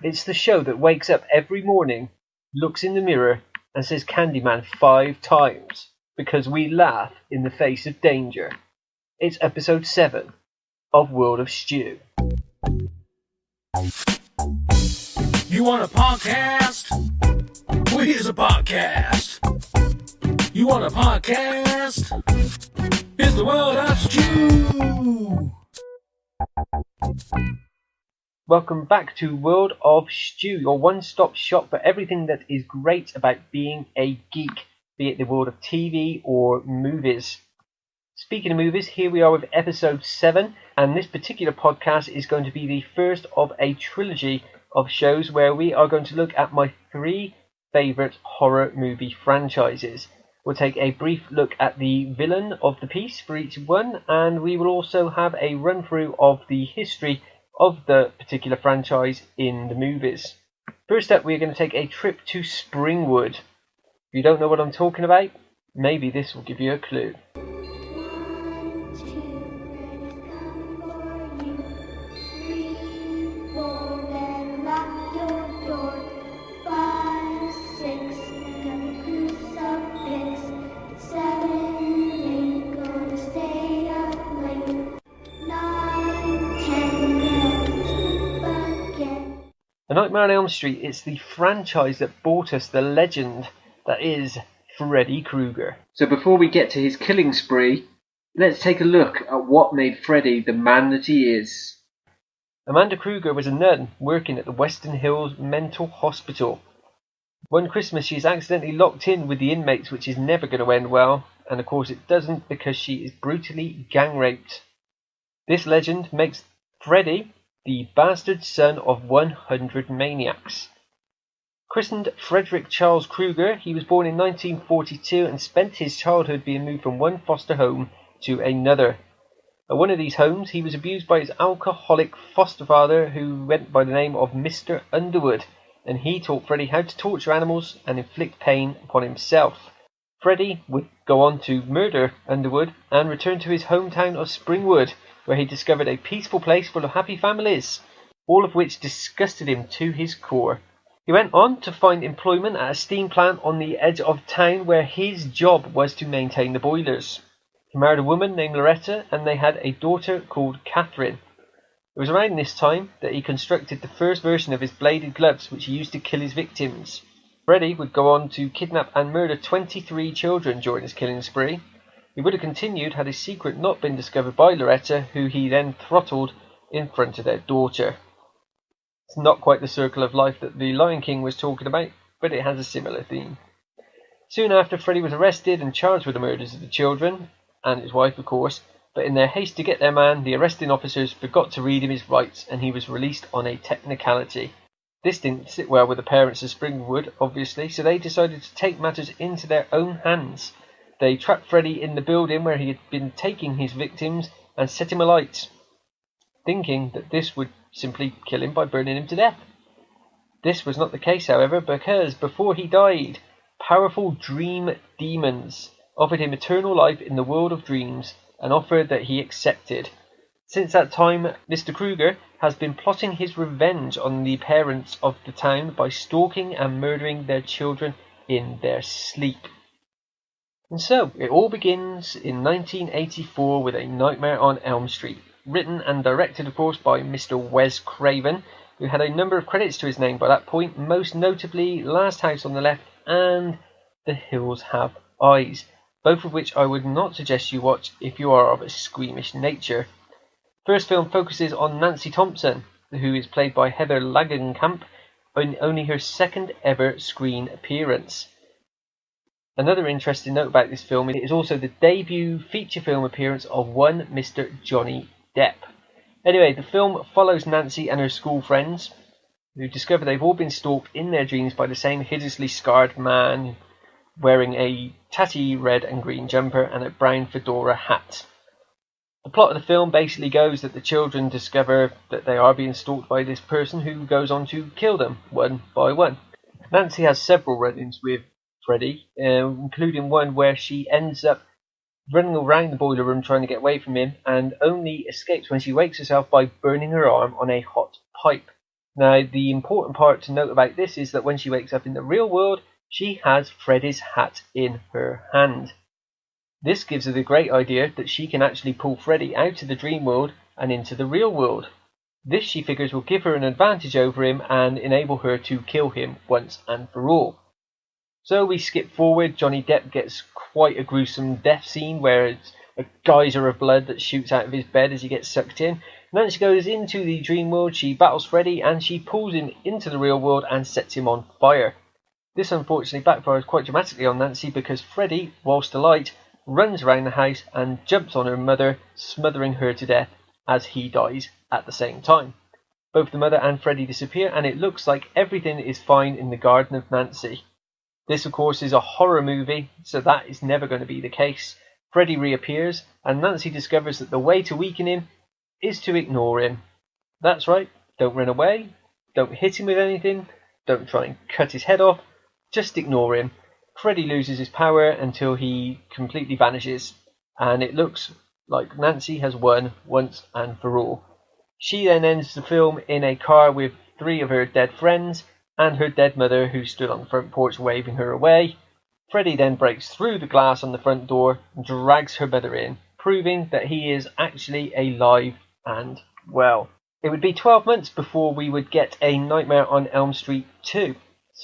It's the show that wakes up every morning, looks in the mirror, and says Candyman 5 times because we laugh in the face of danger. It's episode 7 of World of Stew. You want a podcast? Well, here's a podcast. You want a podcast? Here's the World of Stew. Welcome back to World of Stew, your one-stop shop for everything that is great about being a geek, be it the world of TV or movies. Speaking of movies, here we are with episode 7, and this particular podcast is going to be the first of a trilogy of shows where we are going to look at my 3 favourite horror movie franchises. We'll take a brief look at the villain of the piece for each one, and we will also have a run-through of the history of the particular franchise in the movies. First up, we're going to take a trip to Springwood. If you don't know what I'm talking about, maybe this will give you a clue. A Nightmare on Elm Street is the franchise that brought us the legend that is Freddy Krueger. So before we get to his killing spree, let's take a look at what made Freddy the man that he is. Amanda Krueger was a nun working at the Western Hills Mental Hospital. One Christmas she is accidentally locked in with the inmates, which is never going to end well, and of course it doesn't because she is brutally gang raped. This legend makes Freddy the bastard son of 100 maniacs. Christened Frederick Charles Krueger, he was born in 1942 and spent his childhood being moved from one foster home to another. At one of these homes, he was abused by his alcoholic foster father who went by the name of Mr. Underwood, and he taught Freddy how to torture animals and inflict pain upon himself. Freddy would go on to murder Underwood and return to his hometown of Springwood, where he discovered a peaceful place full of happy families, all of which disgusted him to his core. He went on to find employment at a steam plant on the edge of town where his job was to maintain the boilers. He married a woman named Loretta and they had a daughter called Catherine. It was around this time that he constructed the first version of his bladed gloves, which he used to kill his victims. Freddy would go on to kidnap and murder 23 children during his killing spree. He would have continued had his secret not been discovered by Loretta, who he then throttled in front of their daughter. It's not quite the circle of life that the Lion King was talking about, but it has a similar theme. Soon after, Freddy was arrested and charged with the murders of the children, and his wife of course, but in their haste to get their man, the arresting officers forgot to read him his rights and he was released on a technicality. This didn't sit well with the parents of Springwood, obviously, so they decided to take matters into their own hands. They trapped Freddy in the building where he had been taking his victims and set him alight, thinking that this would simply kill him by burning him to death. This was not the case, however, because before he died, powerful dream demons offered him eternal life in the world of dreams, an offer that he accepted. Since that time, Mr. Krueger has been plotting his revenge on the parents of the town by stalking and murdering their children in their sleep. And so, it all begins in 1984 with A Nightmare on Elm Street, written and directed of course by Mr. Wes Craven, who had a number of credits to his name by that point, most notably Last House on the Left and The Hills Have Eyes, both of which I would not suggest you watch if you are of a squeamish nature. First film focuses on Nancy Thompson, who is played by Heather Langenkamp, in only her second ever screen appearance. Another interesting note about this film, it is also the debut feature film appearance of one Mr. Johnny Depp. Anyway, the film follows Nancy and her school friends, who discover they've all been stalked in their dreams by the same hideously scarred man wearing a tatty red and green jumper and a brown fedora hat. The plot of the film basically goes that the children discover that they are being stalked by this person who goes on to kill them one by one. Nancy has several run-ins with Freddy, including one where she ends up running around the boiler room trying to get away from him and only escapes when she wakes herself by burning her arm on a hot pipe. Now, the important part to note about this is that when she wakes up in the real world, she has Freddy's hat in her hand. This gives her the great idea that she can actually pull Freddy out of the dream world and into the real world. This, she figures, will give her an advantage over him and enable her to kill him once and for all. So we skip forward. Johnny Depp gets quite a gruesome death scene where it's a geyser of blood that shoots out of his bed as he gets sucked in. Nancy goes into the dream world, she battles Freddy, and she pulls him into the real world and sets him on fire. This unfortunately backfires quite dramatically on Nancy because Freddy, whilst alight, runs around the house and jumps on her mother, smothering her to death as he dies at the same time. Both the mother and Freddy disappear, and it looks like everything is fine in the Garden of Nancy. This, of course, is a horror movie, so that is never going to be the case. Freddy reappears, and Nancy discovers that the way to weaken him is to ignore him. That's right, don't run away, don't hit him with anything, don't try and cut his head off, just ignore him. Freddy loses his power until he completely vanishes, and it looks like Nancy has won once and for all. She then ends the film in a car with 3 of her dead friends and her dead mother, who stood on the front porch waving her away. Freddy then breaks through the glass on the front door and drags her mother in, proving that he is actually alive and well. It would be 12 months before we would get A Nightmare on Elm Street 2,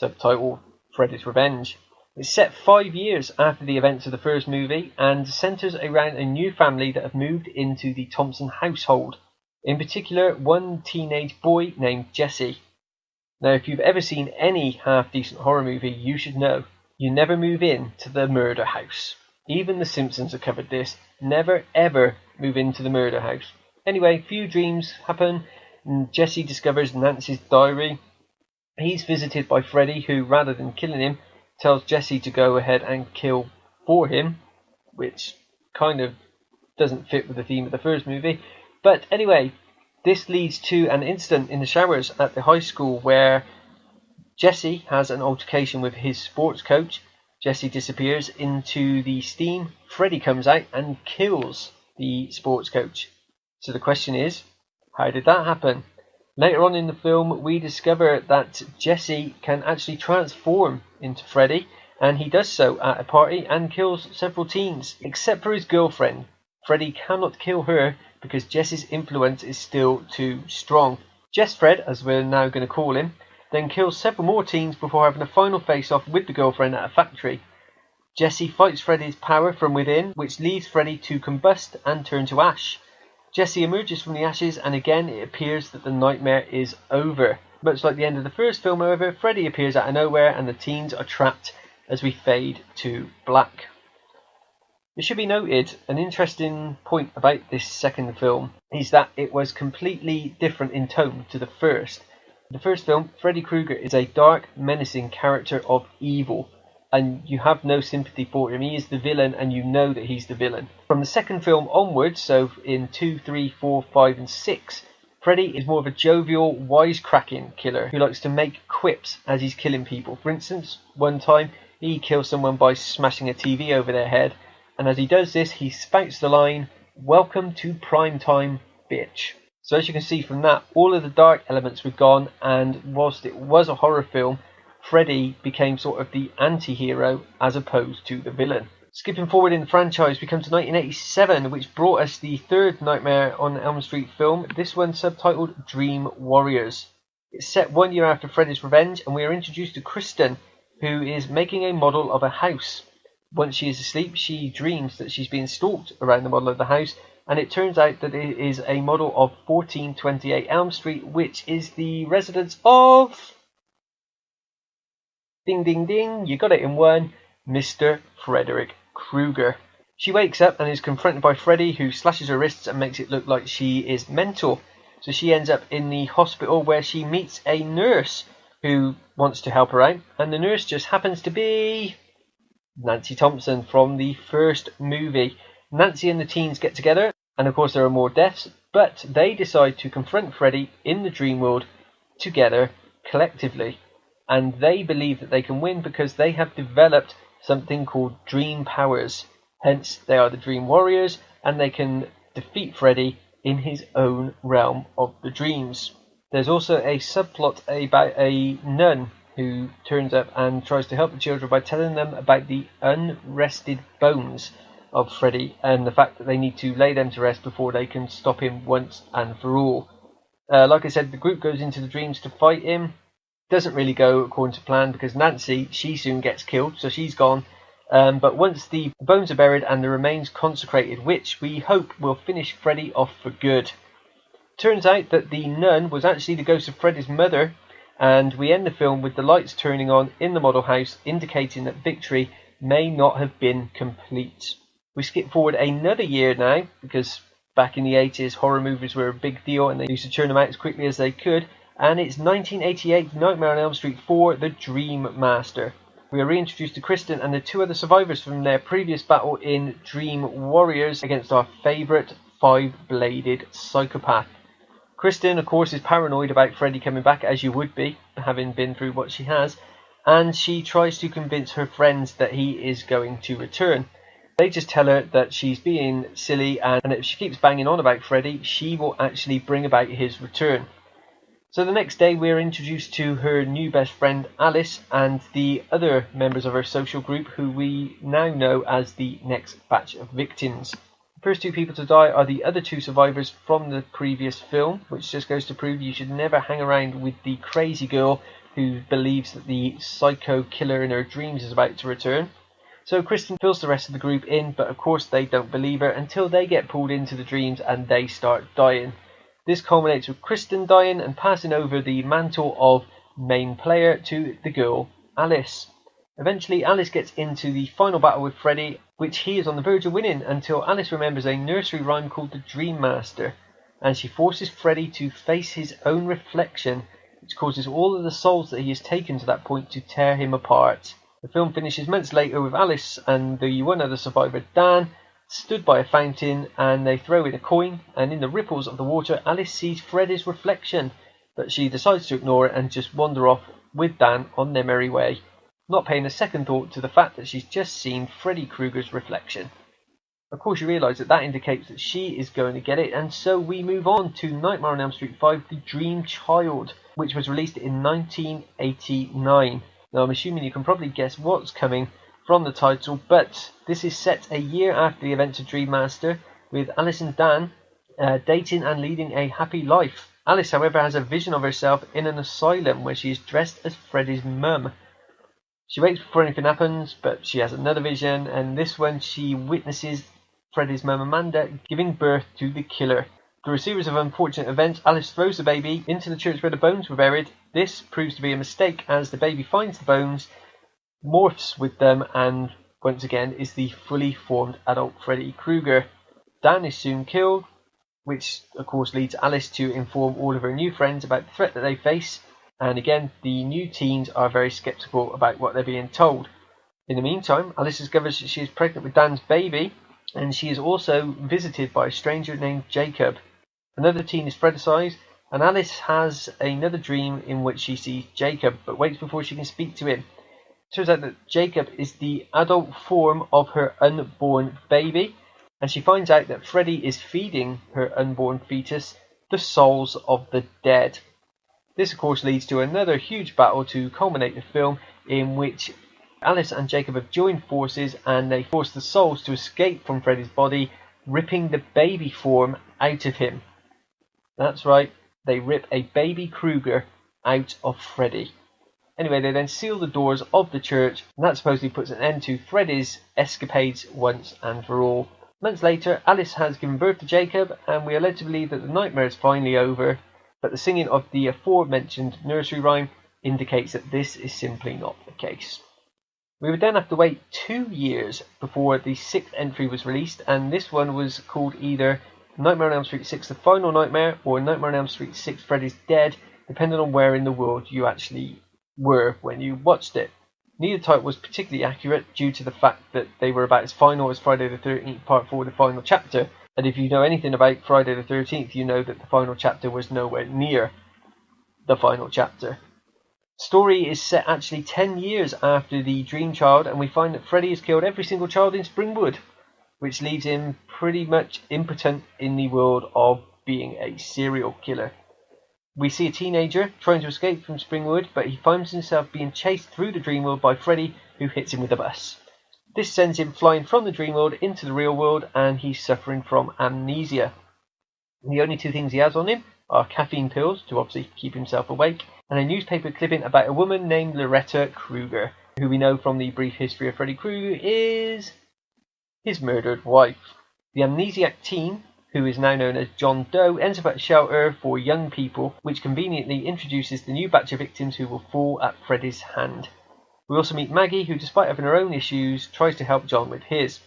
subtitled Freddy's Revenge. It's set 5 years after the events of the first movie and centres around a new family that have moved into the Thompson household. In particular, one teenage boy named Jesse. Now, if you've ever seen any half-decent horror movie, you should know you never move in to the murder house. Even The Simpsons have covered this. Never, ever move into the murder house. Anyway, few dreams happen, and Jesse discovers Nancy's diary. He's visited by Freddy, who, rather than killing him, tells Jesse to go ahead and kill for him, which kind of doesn't fit with the theme of the first movie. But anyway, this leads to an incident in the showers at the high school where Jesse has an altercation with his sports coach. Jesse disappears into the steam. Freddy comes out and kills the sports coach. So the question is, how did that happen? Later on in the film, we discover that Jesse can actually transform into Freddy, and he does so at a party and kills several teens, except for his girlfriend. Freddy cannot kill her because Jesse's influence is still too strong. Jess Fred, as we're now going to call him, then kills several more teens before having a final face-off with the girlfriend at a factory. Jesse fights Freddy's power from within, which leads Freddy to combust and turn to ash. Jesse emerges from the ashes, and again it appears that the nightmare is over. Much like the end of the first film, however, Freddy appears out of nowhere and the teens are trapped as we fade to black. It should be noted, an interesting point about this second film is that it was completely different in tone to the first. In the first film, Freddy Krueger is a dark, menacing character of evil, and you have no sympathy for him. He is the villain, and you know that he's the villain. From the second film onwards, so in 2, 3, 4, 5 and 6, Freddy is more of a jovial, wisecracking killer who likes to make quips as he's killing people. For instance, one time he kills someone by smashing a TV over their head, and as he does this, he spouts the line, "Welcome to prime time, bitch." So as you can see from that, all of the dark elements were gone, and whilst it was a horror film, Freddy became sort of the anti-hero as opposed to the villain. Skipping forward in the franchise, we come to 1987, which brought us the third Nightmare on Elm Street film, this one subtitled Dream Warriors. It's set 1 year after Freddy's Revenge, and we are introduced to Kristen, who is making a model of a house. Once she is asleep, she dreams that she's being stalked around the model of the house, and it turns out that it is a model of 1428 Elm Street, which is the residence of... Ding ding ding, you got it in one, Mr. Frederick Krueger. She wakes up and is confronted by Freddy, who slashes her wrists and makes it look like she is mental. So she ends up in the hospital where she meets a nurse who wants to help her out, and the nurse just happens to be Nancy Thompson from the first movie. Nancy and the teens get together, and of course there are more deaths, but they decide to confront Freddy in the dream world together, collectively. And they believe that they can win because they have developed something called dream powers. Hence, they are the Dream Warriors, and they can defeat Freddy in his own realm of the dreams. There's also a subplot about a nun who turns up and tries to help the children by telling them about the unrested bones of Freddy and the fact that they need to lay them to rest before they can stop him once and for all. Like I said, the group goes into the dreams to fight him. Doesn't really go according to plan because Nancy, she soon gets killed, so she's gone. But once the bones are buried and the remains consecrated, which we hope will finish Freddy off for good. Turns out that the nun was actually the ghost of Freddy's mother, and we end the film with the lights turning on in the model house, indicating that victory may not have been complete. We skip forward another year now, because back in the 80s horror movies were a big deal and they used to churn them out as quickly as they could, and it's 1988 Nightmare on Elm Street 4, The Dream Master. We are reintroduced to Kristen and the two other survivors from their previous battle in Dream Warriors against our favourite five-bladed psychopath. Kristen, of course, is paranoid about Freddy coming back, as you would be, having been through what she has, and she tries to convince her friends that he is going to return. They just tell her that she's being silly, and if she keeps banging on about Freddy, she will actually bring about his return. So the next day we're introduced to her new best friend Alice and the other members of her social group who we now know as the next batch of victims. The first two people to die are the other two survivors from the previous film, which just goes to prove you should never hang around with the crazy girl who believes that the psycho killer in her dreams is about to return. So Kristen fills the rest of the group in, but of course they don't believe her until they get pulled into the dreams and they start dying. This culminates with Kristen dying and passing over the mantle of main player to the girl, Alice. Eventually, Alice gets into the final battle with Freddy, which he is on the verge of winning until Alice remembers a nursery rhyme called The Dream Master, and she forces Freddy to face his own reflection, which causes all of the souls that he has taken to that point to tear him apart. The film finishes months later with Alice and the one other survivor, Dan, stood by a fountain, and they throw in a coin, and in the ripples of the water Alice sees Freddy's reflection, but she decides to ignore it and just wander off with Dan on their merry way, not paying a second thought to the fact that she's just seen Freddy Krueger's reflection. Of course you realise that indicates that she is going to get it, and so we move on to Nightmare on Elm Street 5, The Dream Child, which was released in 1989. Now I'm assuming you can probably guess what's coming from the title, but this is set a year after the events of Dream Master, with Alice and Dan dating and leading a happy life. Alice, however, has a vision of herself in an asylum where she is dressed as Freddy's mum. She waits before anything happens, but she has another vision, and this one she witnesses Freddy's mum Amanda giving birth to the killer. Through a series of unfortunate events, Alice throws the baby into the church where the bones were buried. This proves to be a mistake as the baby finds the bones, morphs with them, and once again is the fully formed adult Freddy Krueger. Dan is soon killed, which of course leads Alice to inform all of her new friends about the threat that they face, and again the new teens are very sceptical about what they're being told. In the meantime, Alice discovers that she is pregnant with Dan's baby, and she is also visited by a stranger named Jacob. Another teen is Fredicized, and Alice has another dream in which she sees Jacob, but waits before she can speak to him. Turns out that Jacob is the adult form of her unborn baby, and she finds out that Freddy is feeding her unborn fetus the souls of the dead. This of course leads to another huge battle to culminate the film, in which Alice and Jacob have joined forces and they force the souls to escape from Freddy's body, ripping the baby form out of him. That's right, they rip a baby Krueger out of Freddy. Anyway, they then seal the doors of the church, and that supposedly puts an end to Freddy's escapades once and for all. Months later, Alice has given birth to Jacob, and we are led to believe that the nightmare is finally over, but the singing of the aforementioned nursery rhyme indicates that this is simply not the case. We would then have to wait 2 years before the 6th entry was released, and this one was called either Nightmare on Elm Street 6 The Final Nightmare or Nightmare on Elm Street 6 Freddy's Dead, depending on where in the world you actually were when you watched it. Neither title was particularly accurate due to the fact that they were about as final as Friday the 13th Part 4 The Final Chapter, and if you know anything about Friday the 13th, you know that the final chapter was nowhere near the final chapter. Story is set actually 10 years after the Dream Child, and we find that Freddy has killed every single child in Springwood, which leaves him pretty much impotent in the world of being a serial killer. We see a teenager trying to escape from Springwood, but he finds himself being chased through the dream world by Freddy, who hits him with a bus. This sends him flying from the dream world into the real world, and he's suffering from amnesia. The only two things he has on him are caffeine pills, to obviously keep himself awake, and a newspaper clipping about a woman named Loretta Krueger, who we know from the brief history of Freddy Krueger is his murdered wife. The amnesiac teen, who is now known as John Doe, ends up at a shelter for young people, which conveniently introduces the new batch of victims who will fall at Freddy's hand. We also meet Maggie, who, despite having her own issues, tries to help John with his.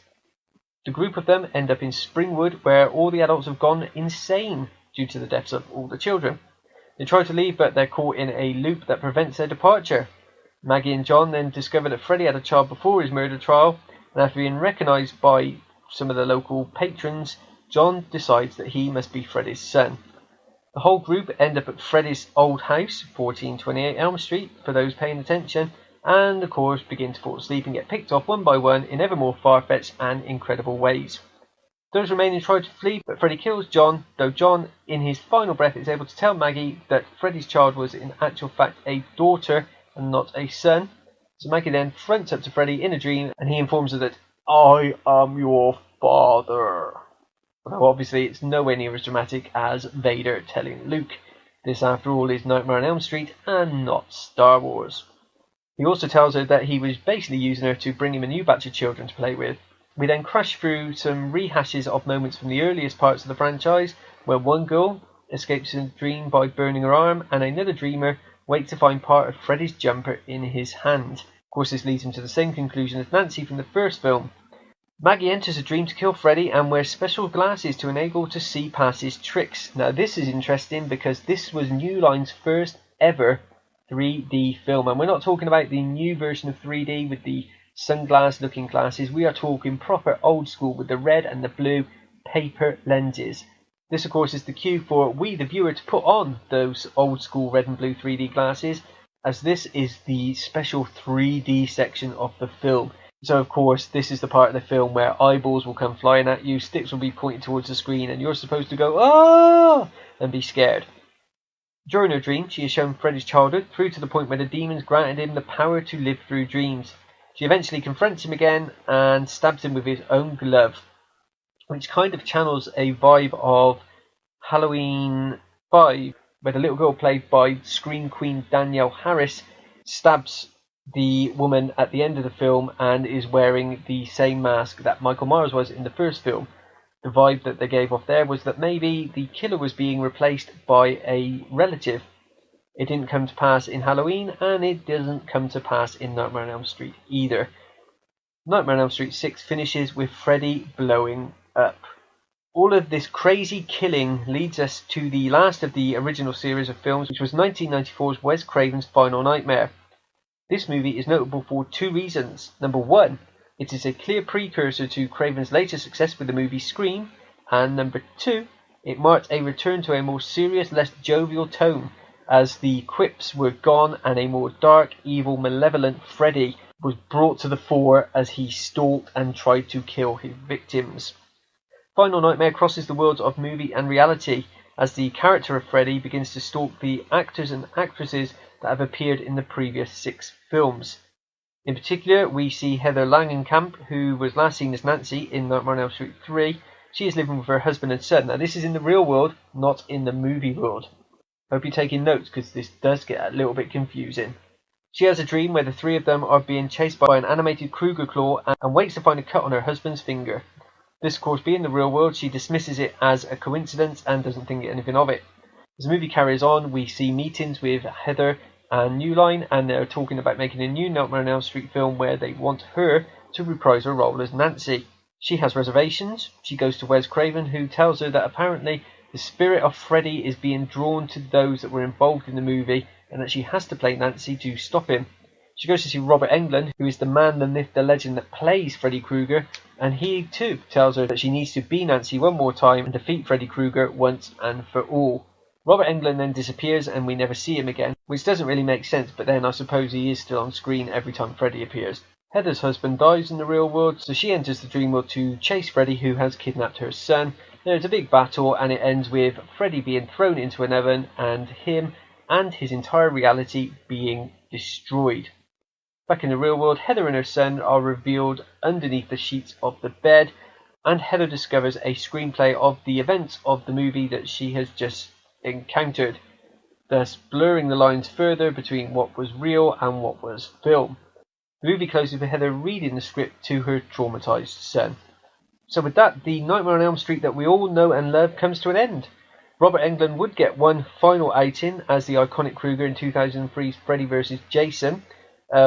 The group of them end up in Springwood, where all the adults have gone insane due to the deaths of all the children. They try to leave, but they're caught in a loop that prevents their departure. Maggie and John then discover that Freddy had a child before his murder trial, and after being recognised by some of the local patrons, John decides that he must be Freddy's son. The whole group end up at Freddy's old house, 1428 Elm Street, for those paying attention, and of course begin to fall asleep and get picked off one by one in ever more far-fetched and incredible ways. Those remaining try to flee, but Freddy kills John, though John, in his final breath, is able to tell Maggie that Freddy's child was in actual fact a daughter and not a son. So Maggie then fronts up to Freddy in a dream, and he informs her that, "I am your father." Although obviously it's nowhere near as dramatic as Vader telling Luke. This, after all, is Nightmare on Elm Street and not Star Wars. He also tells her that he was basically using her to bring him a new batch of children to play with. We then crash through some rehashes of moments from the earliest parts of the franchise, where one girl escapes in a dream by burning her arm, and another dreamer wakes to find part of Freddy's jumper in his hand. Of course, this leads him to the same conclusion as Nancy from the first film. Maggie enters a dream to kill Freddy and wears special glasses to enable to see past his tricks. Now this is interesting because this was New Line's first ever 3D film, and we're not talking about the new version of 3D with the sunglass looking glasses. We are talking proper old school with the red and the blue paper lenses. This of course is the cue for we the viewer to put on those old school red and blue 3D glasses, as this is the special 3D section of the film. So of course this is the part of the film where eyeballs will come flying at you, sticks will be pointed towards the screen, and you're supposed to go "ah!" and be scared. During her dream, she is shown Freddy's childhood through to the point where the demons granted him the power to live through dreams. She eventually confronts him again and stabs him with his own glove, which kind of channels a vibe of Halloween 5, where the little girl played by Scream Queen Danielle Harris stabs the woman at the end of the film and is wearing the same mask that Michael Myers was in the first film. The vibe that they gave off there was that maybe the killer was being replaced by a relative. It didn't come to pass in Halloween, and it doesn't come to pass in Nightmare on Elm Street either. Nightmare on Elm Street 6 finishes with Freddy blowing up. All of this crazy killing leads us to the last of the original series of films, which was 1994's Wes Craven's Final Nightmare. This movie is notable for two reasons. Number one, it is a clear precursor to Craven's later success with the movie Scream, and number two, it marked a return to a more serious, less jovial tone, as the quips were gone and a more dark, evil, malevolent Freddy was brought to the fore as he stalked and tried to kill his victims. Final Nightmare crosses the worlds of movie and reality, as the character of Freddy begins to stalk the actors and actresses that have appeared in the previous 6 films. In particular, we see Heather Langenkamp, who was last seen as Nancy in Nightmare on Elm Street 3. She is living with her husband and son. Now, this is in the real world, not in the movie world. Hope you're taking notes, because this does get a little bit confusing. She has a dream where the three of them are being chased by an animated Krueger claw and waits to find a cut on her husband's finger. This, of course, being the real world, she dismisses it as a coincidence and doesn't think anything of it. As the movie carries on, we see meetings with Heather and New Line, and they're talking about making a new Nightmare on Elm Street film where they want her to reprise her role as Nancy. She has reservations. She goes to Wes Craven, who tells her that apparently the spirit of Freddy is being drawn to those that were involved in the movie, and that she has to play Nancy to stop him. She goes to see Robert Englund, who is the man, the myth, the legend that plays Freddy Krueger, and he too tells her that she needs to be Nancy one more time and defeat Freddy Krueger once and for all. Robert Englund then disappears and we never see him again, which doesn't really make sense, but then I suppose he is still on screen every time Freddy appears. Heather's husband dies in the real world, so she enters the dream world to chase Freddy, who has kidnapped her son, There's a big battle and it ends with Freddy being thrown into an oven and him and his entire reality being destroyed. Back in the real world, Heather and her son are revealed underneath the sheets of the bed, and Heather discovers a screenplay of the events of the movie that she has just encountered, thus blurring the lines further between what was real and what was film. The movie closes with Heather reading the script to her traumatized son. So with that, the Nightmare on Elm Street that we all know and love comes to an end. Robert Englund would get one final outing as the iconic Krueger in 2003's Freddy vs. Jason,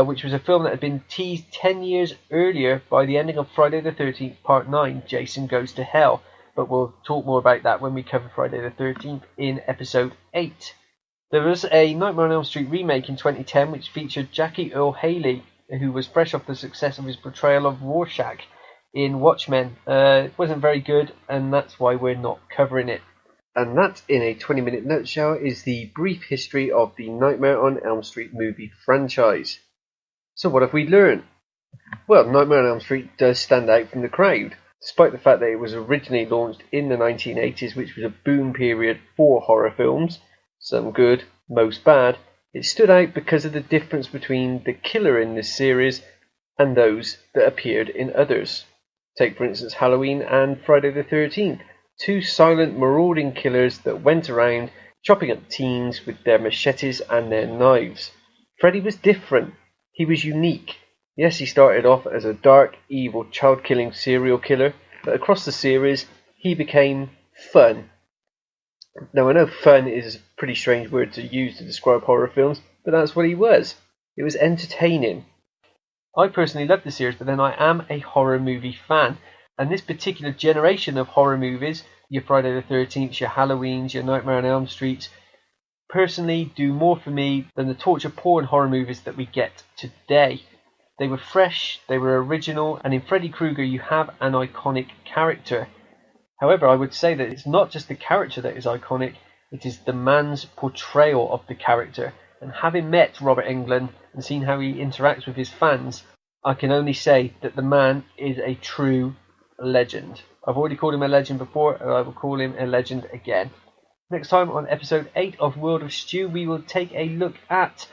which was a film that had been teased 10 years earlier by the ending of Friday the 13th Part 9, Jason Goes to Hell. But we'll talk more about that when we cover Friday the 13th in episode 8. There was a Nightmare on Elm Street remake in 2010 which featured Jackie Earle Haley, who was fresh off the success of his portrayal of Rorschach in Watchmen. It wasn't very good, and that's why we're not covering it. And that, in a 20-minute nutshell, is the brief history of the Nightmare on Elm Street movie franchise. So what have we learned? Well, Nightmare on Elm Street does stand out from the crowd, despite the fact that it was originally launched in the 1980s, which was a boom period for horror films, some good, most bad. It stood out because of the difference between the killer in this series and those that appeared in others. Take, for instance, Halloween and Friday the 13th, two silent, marauding killers that went around chopping up teens with their machetes and their knives. Freddy was different. He was unique. Yes, he started off as a dark, evil, child-killing serial killer, but across the series, he became fun. Now, I know fun is a pretty strange word to use to describe horror films, but that's what he was. It was entertaining. I personally love the series, but then I am a horror movie fan. And this particular generation of horror movies, your Friday the 13th, your Halloweens, your Nightmare on Elm Street, personally do more for me than the torture porn horror movies that we get today. They were fresh, they were original, and in Freddy Krueger you have an iconic character. However, I would say that it's not just the character that is iconic, it is the man's portrayal of the character. And having met Robert Englund and seen how he interacts with his fans, I can only say that the man is a true legend. I've already called him a legend before, and I will call him a legend again. Next time on episode 8 of World of Stew, we will take a look at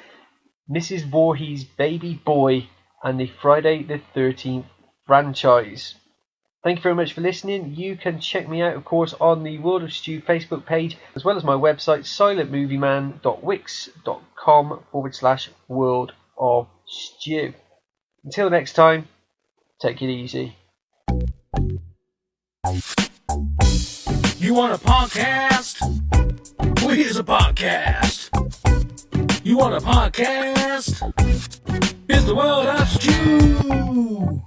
Mrs. Voorhees' baby boy and the Friday the 13th franchise. Thank you very much for listening. You can check me out, of course, on the World of Stew Facebook page, as well as my website, silentmovieman.wix.com/World of Stew. Until next time, take it easy. You want a podcast? Well, here's a podcast. You want a podcast? Here's the World of Stew.